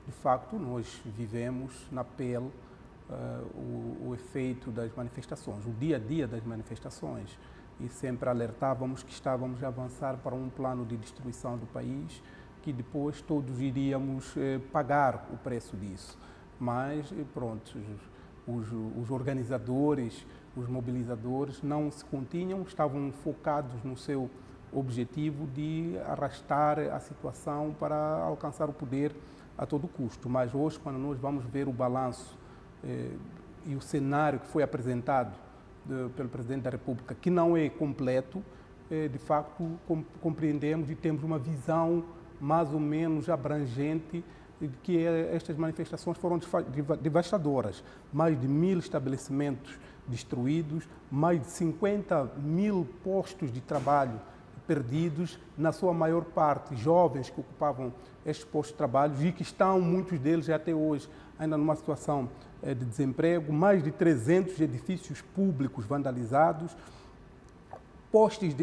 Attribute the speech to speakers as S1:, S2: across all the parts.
S1: de facto, nós vivemos na pele o efeito das manifestações, o dia a dia das manifestações, e sempre alertávamos que estávamos a avançar para um plano de destruição do país, que depois todos iríamos pagar o preço disso. Mas, pronto, os organizadores, os mobilizadores não se continham, estavam focados no seu objetivo de arrastar a situação para alcançar o poder a todo custo. Mas hoje, quando nós vamos ver o balanço e o cenário que foi apresentado pelo Presidente da República, que não é completo, de facto compreendemos e temos uma visão mais ou menos abrangente de que estas manifestações foram devastadoras. Mais de 1.000 estabelecimentos destruídos, mais de 50.000 postos de trabalho perdidos, na sua maior parte jovens que ocupavam estes postos de trabalho e que estão, muitos deles até hoje, ainda numa situação de desemprego, mais de 300 edifícios públicos vandalizados,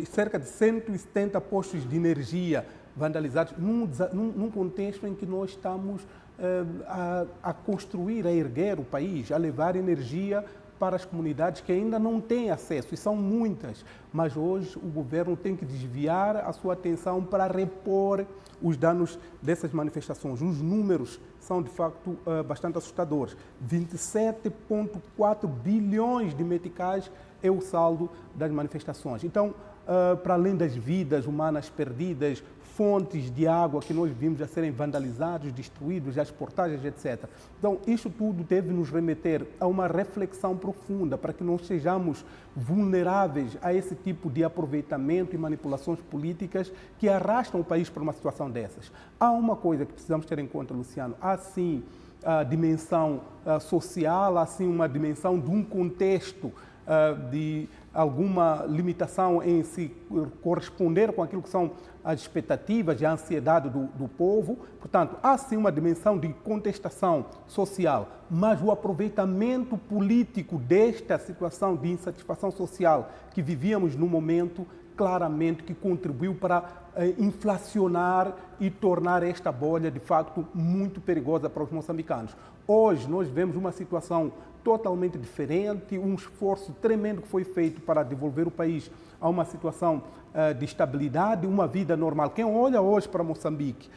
S1: cerca de 170 postos de energia vandalizados, num contexto em que nós estamos a construir, a erguer o país, a levar energia para as comunidades que ainda não têm acesso, e são muitas, mas hoje o governo tem que desviar a sua atenção para repor os danos dessas manifestações. Os números são, de facto, bastante assustadores. 27,4 bilhões de meticais é o saldo das manifestações. Então, para além das vidas humanas perdidas, fontes de água que nós vimos a serem vandalizados, destruídos, as portagens, etc. Então, isso tudo deve nos remeter a uma reflexão profunda para que não sejamos vulneráveis a esse tipo de aproveitamento e manipulações políticas que arrastam o país para uma situação dessas. Há uma coisa que precisamos ter em conta, Luciano, há sim a dimensão social, há sim uma dimensão de um contexto de alguma limitação em se corresponder com aquilo que são as expectativas e a ansiedade do povo. Portanto, há sim uma dimensão de contestação social, mas o aproveitamento político desta situação de insatisfação social que vivíamos no momento, claramente que contribuiu para inflacionar e tornar esta bolha, de facto, muito perigosa para os moçambicanos. Hoje, nós vemos uma situação totalmente diferente, um esforço tremendo que foi feito para devolver o país a uma situação de estabilidade, uma vida normal. Quem olha hoje para Moçambique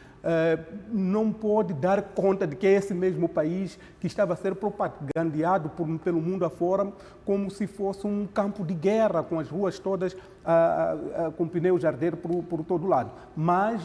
S1: não pode dar conta de que é esse mesmo país que estava a ser propagandeado pelo mundo afora como se fosse um campo de guerra, com as ruas todas com pneus a arder por todo lado. Mas,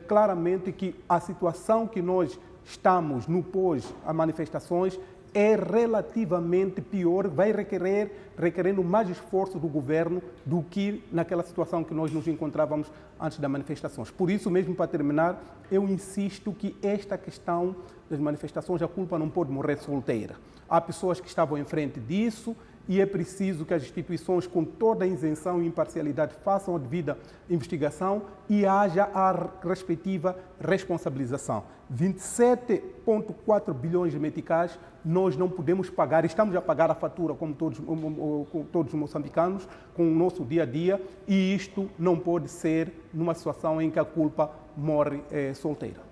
S1: claramente que a situação que nós estamos no pós a manifestações é relativamente pior, vai requerendo mais esforço do governo do que naquela situação que nós nos encontrávamos antes das manifestações. Por isso mesmo, para terminar, eu insisto que esta questão das manifestações, a culpa não pode morrer solteira. Há pessoas que estavam em frente disso e é preciso que as instituições, com toda a isenção e imparcialidade, façam a devida investigação e haja a respectiva responsabilização. 27,4 bilhões de meticais nós não podemos pagar, estamos a pagar a fatura como todos os moçambicanos, com o nosso dia a dia, e isto não pode ser numa situação em que a culpa morre solteira.